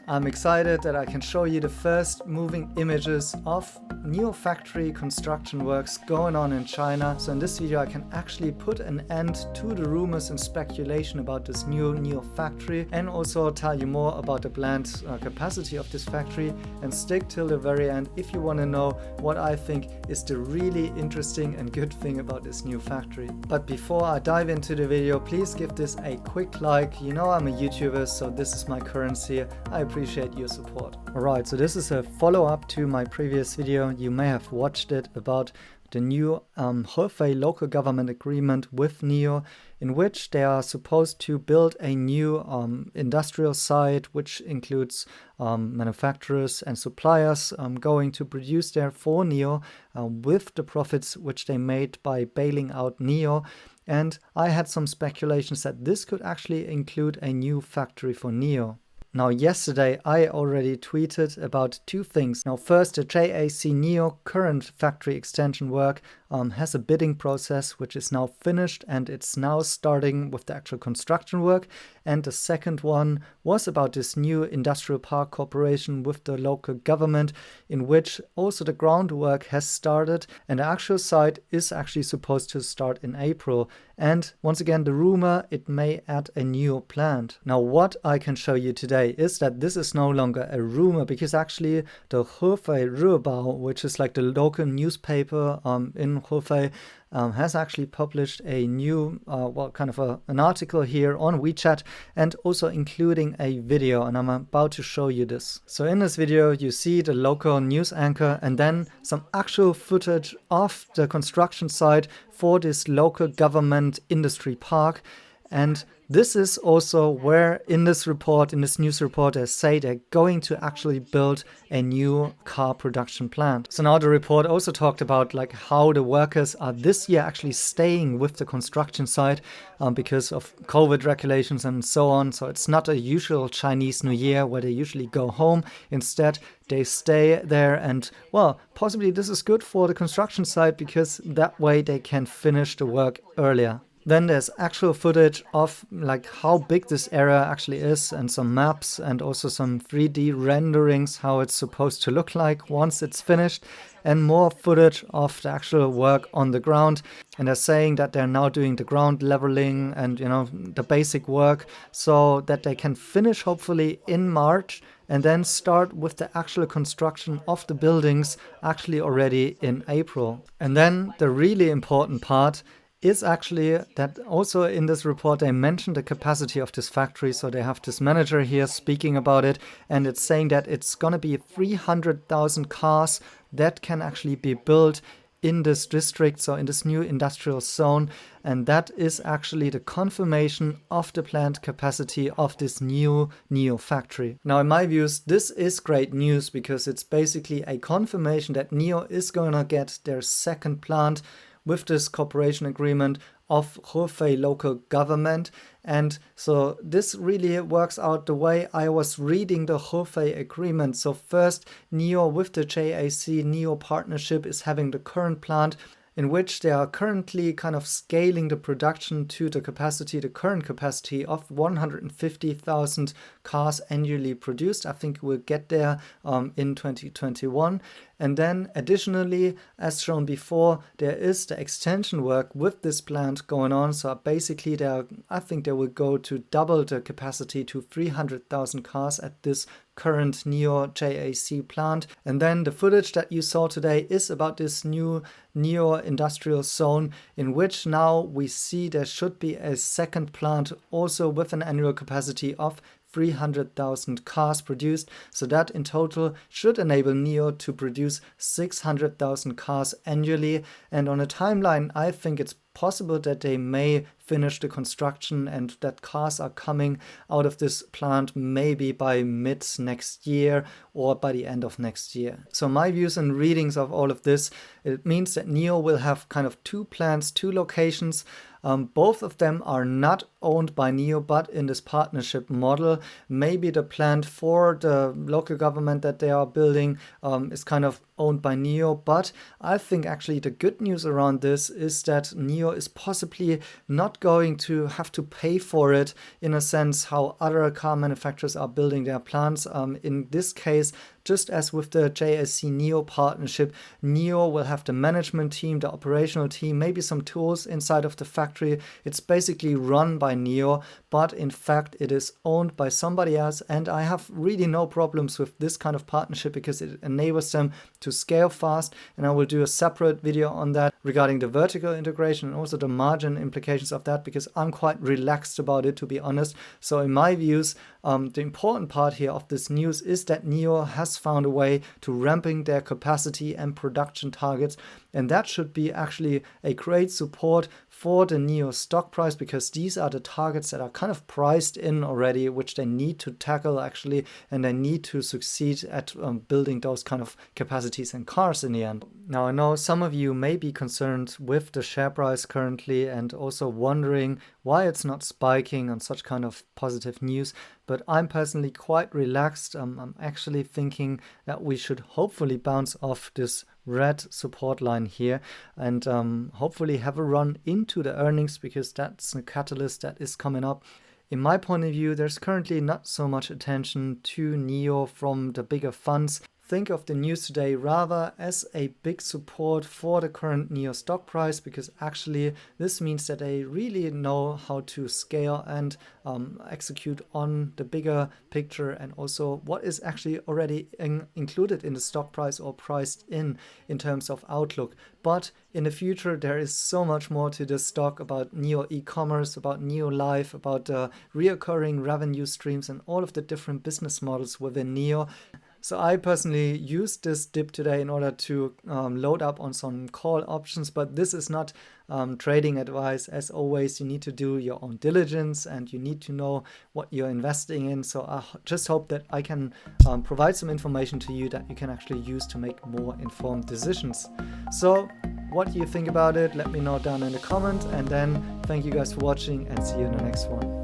I'm excited that I can show you the first moving images of NIO factory construction works going on in China. So in this video I can actually put an end to the rumors and speculation about this new NIO factory and also tell you more about the planned capacity of this factory, and stick till the very end if you want to know what I think is the really interesting and good thing about this new factory. But before I dive into the video, please give this a quick like. You know I'm a YouTuber, so this is my currency. I appreciate your support. Alright, so this is a follow-up to my previous video. You may have watched it about the new Hefei local government agreement with NIO, in which they are supposed to build a new industrial site, which includes manufacturers and suppliers going to produce there for NIO with the profits which they made by bailing out NIO. And I had some speculations that this could actually include a new factory for NIO. Now, yesterday I already tweeted about two things. Now, first, the JAC NIO current factory extension work has a bidding process which is now finished, and it's now starting with the actual construction work. And the second one was about this new industrial park cooperation with the local government, in which also the groundwork has started, and the actual site is actually supposed to start in April. And once again, the rumor, it may add a new plant. Now, what I can show you today is that this is no longer a rumor, because actually the Hefei Ribao, which is like the local newspaper in Hefei, has actually published a new, an article here on WeChat, and also including a video, and I'm about to show you this. So in this video, you see the local news anchor and then some actual footage of the construction site for this local government industry park. And this is also where in this report, in this news report, they say they're going to actually build a new car production plant. So now the report also talked about like how the workers are this year actually staying with the construction site because of COVID regulations and so on. So it's not a usual Chinese New Year where they usually go home. Instead, they stay there, and well, possibly this is good for the construction site because that way they can finish the work earlier. Then there's actual footage of like how big this area actually is, and some maps and also some 3D renderings how it's supposed to look like once it's finished, and more footage of the actual work on the ground. And they're saying that they're now doing the ground leveling and, you know, the basic work so that they can finish hopefully in March and then start with the actual construction of the buildings actually already in April. And then the really important part is actually that also in this report they mentioned the capacity of this factory. So they have this manager here speaking about it, and it's saying that it's going to be 300,000 cars that can actually be built in this district, so in this new industrial zone. And that is actually the confirmation of the planned capacity of this new NIO factory. Now, in my views, this is great news because it's basically a confirmation that NIO is going to get their second plant with this cooperation agreement of Hefei local government. And so this really works out the way I was reading the Hefei agreement. So first, NIO with the JAC NIO partnership is having the current plant, in which they are currently kind of scaling the production to the capacity, the current capacity of 150,000 cars annually produced. I think we'll get there in 2021. And then additionally, as shown before, there is the extension work with this plant going on. So basically, I think they will go to double the capacity to 300,000 cars at this current NIO JAC plant. And then the footage that you saw today is about this new NIO industrial zone, in which now we see there should be a second plant also with an annual capacity of 300,000 cars produced. So that in total should enable NIO to produce 600,000 cars annually. And on a timeline, I think it's possible that they may finish the construction and that cars are coming out of this plant maybe by mid next year or by the end of next year. So my views and readings of all of this, it means that NIO will have kind of two plants, two locations. Both of them are not owned by NIO, but in this partnership model. Maybe the plant for the local government that they are building is kind of owned by NIO, but I think actually the good news around this is that NIO NIO is possibly not going to have to pay for it in a sense how other car manufacturers are building their plants. In this case, just as with the JSC NIO partnership, NIO will have the management team, the operational team, maybe some tools inside of the factory. It's basically run by NIO, but in fact it is owned by somebody else. And I have really no problems with this kind of partnership because it enables them to scale fast. And I will do a separate video on that regarding the vertical integration and also the margin implications of that, because I'm quite relaxed about it, to be honest. So in my views, the important part here of this news is that NIO has found a way to ramping their capacity and production targets, and that should be actually a great support for the NIO stock price, because these are the targets that are kind of priced in already, which they need to tackle actually, and they need to succeed at building those kind of capacities and cars in the end. Now I know some of you may be concerned with the share price currently and also wondering why it's not spiking on such kind of positive news, but I'm personally quite relaxed. I'm actually thinking that we should hopefully bounce off this red support line here and hopefully have a run into the earnings, because that's the catalyst that is coming up. In my point of view, there's currently not so much attention to NIO from the bigger funds. Think of the news today rather as a big support for the current NIO stock price, because actually this means that they really know how to scale and execute on the bigger picture, and also what is actually already included in the stock price or priced in terms of outlook. But in the future, there is so much more to this stock about NIO e-commerce, about NIO Live, about reoccurring revenue streams and all of the different business models within NIO. So I personally used this dip today in order to load up on some call options, but this is not trading advice. As always, you need to do your own diligence and you need to know what you're investing in. So I just hope that I can provide some information to you that you can actually use to make more informed decisions. So what do you think about it? Let me know down in the comment, and then thank you guys for watching and see you in the next one.